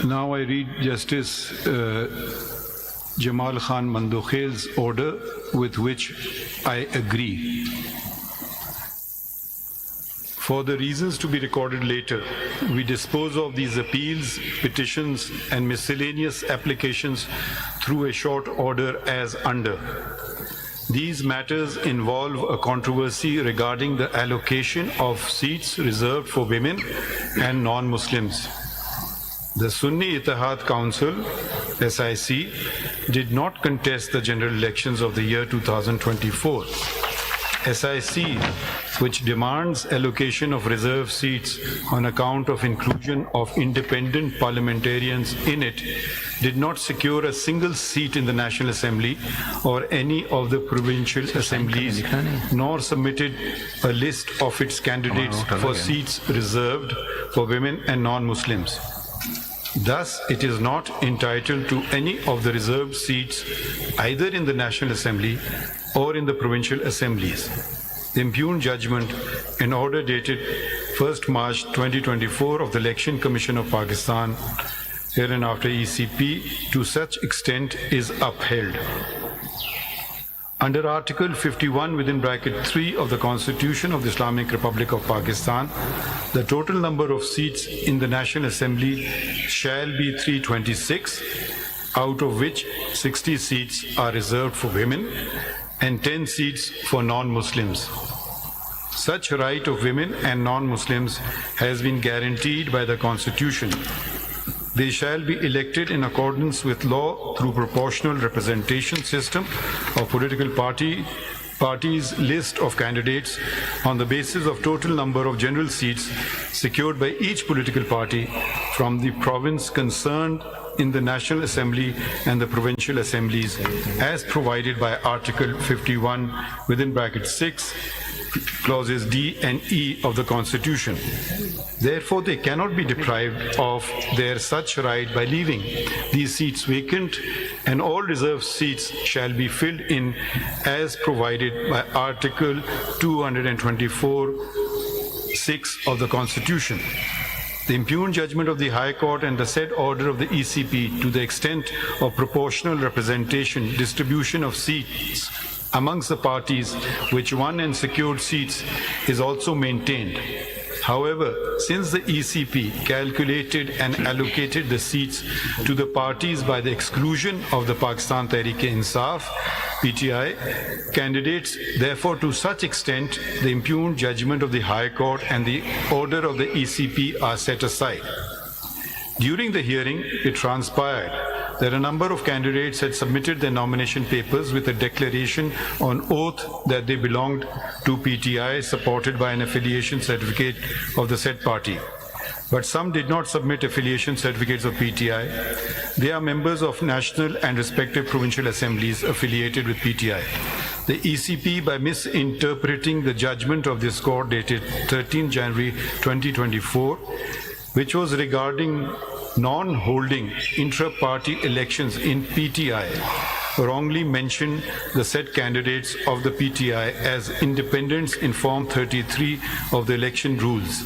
Now I read Justice Jamal Khan Mandokhel's order, with which I agree. For the reasons to be recorded later, we dispose of these appeals, petitions, and miscellaneous applications through a short order as under. These matters involve a controversy regarding the allocation of seats reserved for women and non-Muslims. The Sunni Ittihad Council, SIC, did not contest the general elections of the year 2024. SIC, which demands allocation of reserved seats on account of inclusion of independent parliamentarians in it, did not secure a single seat in the National Assembly or any of the provincial assemblies, nor submitted a list of its candidates for seats reserved for women and non-Muslims. Thus, it is not entitled to any of the reserved seats either in the National Assembly or in the provincial assemblies. The impugned judgment in order dated 1st March 2024 of the Election Commission of Pakistan, hereinafter ECP, to such extent is upheld. Under Article 51 within bracket 3 of the Constitution of the Islamic Republic of Pakistan, the total number of seats in the National Assembly shall be 326, out of which 60 seats are reserved for women and 10 seats for non-Muslims. Such right of women and non-Muslims has been guaranteed by the Constitution. They shall be elected in accordance with law through proportional representation system of political parties list of candidates on the basis of total number of general seats secured by each political party from the province concerned in the National Assembly and the provincial assemblies as provided by Article 51 within bracket 6 clauses D and E of the Constitution. Therefore, they cannot be deprived of their such right by leaving these seats vacant, and all reserved seats shall be filled in as provided by Article 224(6) of the Constitution. The impugned judgment of the High Court and the said order of the ECP to the extent of proportional representation, distribution of seats amongst the parties which won and secured seats is also maintained. However, since the ECP calculated and allocated the seats to the parties by the exclusion of the Pakistan Tehreek-e-Insaf, PTI, candidates, therefore to such extent the impugned judgment of the High Court and the order of the ECP are set aside. During the hearing, it transpired that a number of candidates had submitted their nomination papers with a declaration on oath that they belonged to PTI, supported by an affiliation certificate of the said party. But some did not submit affiliation certificates of PTI. They are members of national and respective provincial assemblies affiliated with PTI. The ECP, by misinterpreting the judgment of this court dated 13 January 2024, which was regarding non-holding intra-party elections in PTI, wrongly mentioned the said candidates of the PTI as independents in Form 33 of the election rules.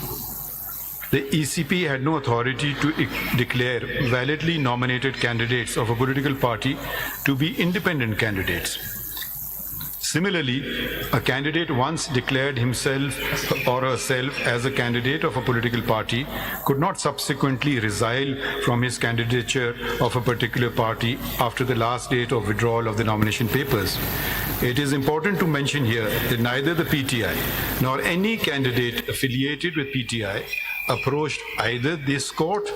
The ECP had no authority to declare validly nominated candidates of a political party to be independent candidates. Similarly, a candidate once declared himself or herself as a candidate of a political party could not subsequently resile from his candidature of a particular party after the last date of withdrawal of the nomination papers. It is important to mention here that neither the PTI nor any candidate affiliated with PTI approached either this court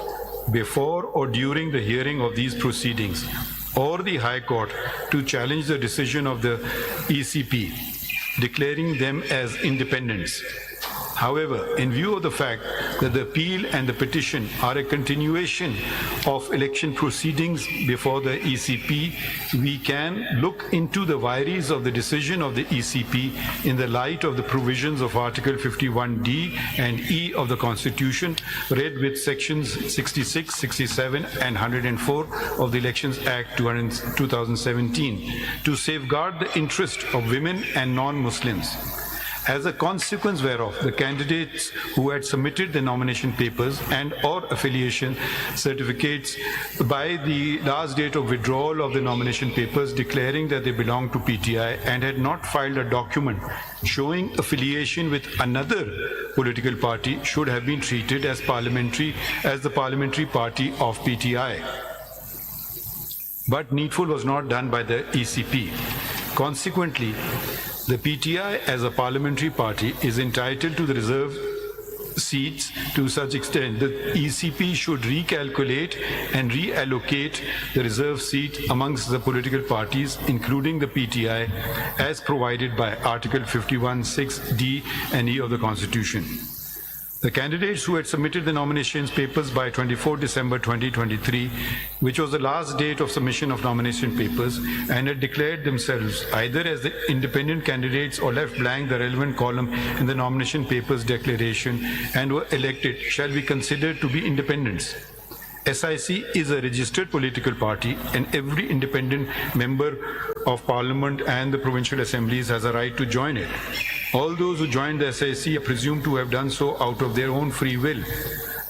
before or during the hearing of these proceedings or the High Court to challenge the decision of the ECP, declaring them as independents. However, in view of the fact that the appeal and the petition are a continuation of election proceedings before the ECP, we can look into the vires of the decision of the ECP in the light of the provisions of Article 51D and E of the Constitution, read with sections 66, 67 and 104 of the Elections Act 2017, to safeguard the interest of women and non-Muslims. As a consequence whereof, the candidates who had submitted their nomination papers and or affiliation certificates by the last date of withdrawal of the nomination papers declaring that they belong to PTI and had not filed a document showing affiliation with another political party should have been treated as the parliamentary party of PTI. But needful was not done by the ECP. Consequently, the PTI as a parliamentary party is entitled to the reserve seats to such extent that ECP should recalculate and reallocate the reserve seat amongst the political parties, including the PTI, as provided by Article 51(6)(d) and (e) of the Constitution. The candidates who had submitted the nominations papers by 24 December 2023, which was the last date of submission of nomination papers, and had declared themselves either as the independent candidates or left blank the relevant column in the nomination papers declaration and were elected, shall be considered to be independents. SIC is a registered political party and every independent member of parliament and the provincial assemblies has a right to join it. All those who joined the SIC are presumed to have done so out of their own free will.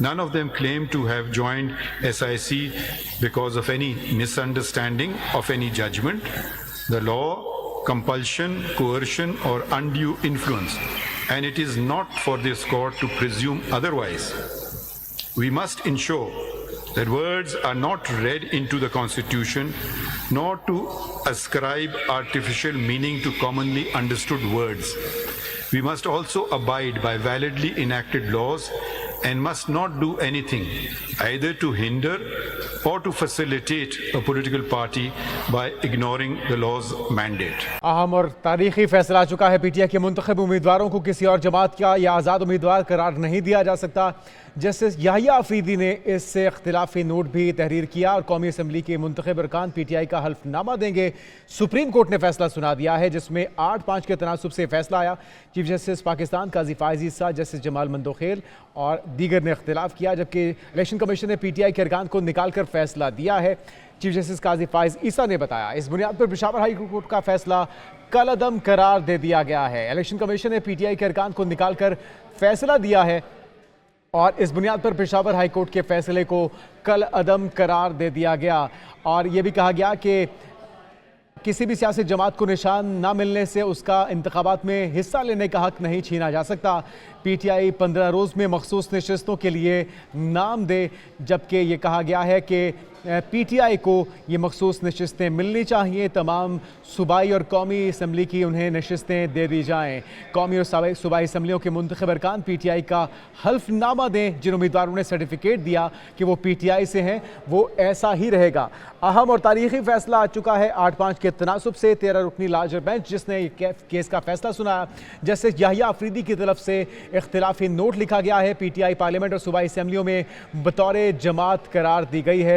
None of them claim to have joined SIC because of any misunderstanding of any judgment, the law, compulsion, coercion or undue influence, and it is not for this court to presume otherwise. We must ensure that words are not read into the Constitution, nor to ascribe artificial meaning to commonly understood words. We must also abide by validly enacted laws and must not do anything either to hinder or to facilitate a political party by ignoring the law's mandate. अहम और तारीखी फैसला आ चुका है। PTI के मुंतखब उम्मीदवारों को किसी और जमात का या आज़ाद उम्मीदवार करार नहीं दिया जा सकता। जस्टिस याहिया अफरीदी ने इससे इख्तिलाफी नोट भी तहरीर किया और कौमी असम्बली के मुंतखब अरकान पीटीआई का हल्फनामा देंगे। सुप्रीम कोर्ट ने फैसला सुना दिया है जिसमें 8-5 के तनासुब से फैसला आया। चीफ जस्टिस पाकिस्तान काजी फायज़ ईसा, जस्टिस जमाल मंदोखेल और दीगर ने इख्तिलाफ किया, जबकि इलेक्शन कमीशन ने पीटीआई के अरकान को निकाल कर फैसला दिया है। चीफ जस्टिस काजी फायज़ ईसा ने बताया इस बुनियाद पर पेशावर हाई कोर्ट का फैसला कल अदम करार दे दिया गया है। इलेक्शन कमीशन ने पीटीआई के अरकान को निकाल कर फैसला दिया है और इस बुनियाद पर पेशावर हाई कोर्ट के फैसले को कल अदम करार दे दिया गया और ये भी कहा गया कि किसी भी सियासी जमात को निशान ना मिलने से उसका इंतखाबात में हिस्सा लेने का हक नहीं छीना जा सकता। पीटीआई 15 रोज़ में मखसूस नशस्तों के लिए नाम दे, जबकि ये कहा गया है कि पीटीआई को ये मखसूस नशस्तें मिलनी चाहिए। तमाम सूबाई और कौमी असम्बली की उन्हें नशस्तें दे दी जाएँ। कौमी और सूबाई असम्बलियों के मुंतखब अरकान पीटीआई का हल्फनामा दें। जिन उम्मीदवारों ने सर्टिफिकेट दिया कि वो पीटीआई से हैं वो ऐसा ही रहेगा। अहम और तारीखी फैसला आ चुका है 8-5 के तनासुब से। 13 रुकनी लार्जर बेंच जिसने केस का फैसला सुनाया, जस्टिस याहिया अफरीदी की तरफ से इख्तिलाफी नोट लिखा गया है। पीटीआई पार्लियामेंट और सूबाई असम्बलियों में बतौर जमात करार दी गई है।